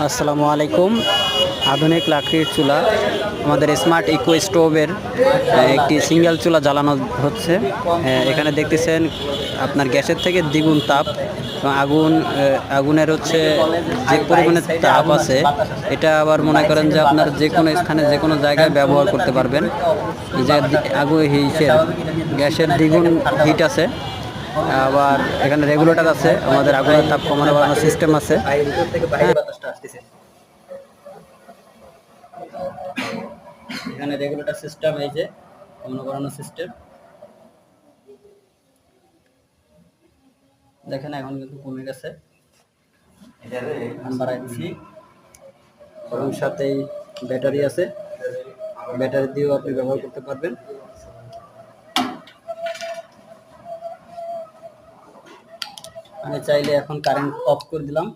আসসালামু আলাইকুম। আধুনিক লাকড়ির চুলা, আমাদের স্মার্ট ইকো স্টোভের একটি সিঙ্গেল চুলা জ্বালানো হচ্ছে। এখানে দেখতেছেন আপনার গ্যাসের থেকে দ্বিগুণ তাপ এবং আগুনের হচ্ছে যে পরিমাণে তাপ আছে, এটা আবার মনে করেন যে আপনার যে কোনো স্থানে যে কোনো জায়গায় ব্যবহার করতে পারবেন। এই যে গ্যাসের দ্বিগুণ হিট আছে। আবার এখানে রেগুলেটর আছে, আমাদের আগুনের তাপ কমানো বাড়ানোর সিস্টেম আছে। এখানে রেগুলেটর সিস্টেম, এই যে কমানো বাড়ানোর সিস্টেম দেখেন, এখন কিন্তু কমে গেছে। বাড়াই দিচ্ছি এবং সাথেই ব্যাটারি আছে, ব্যাটারি দিয়েও আপনি ব্যবহার করতে পারবেন। আমি চাইলে এখন কারেন্ট অফ করে দিলাম।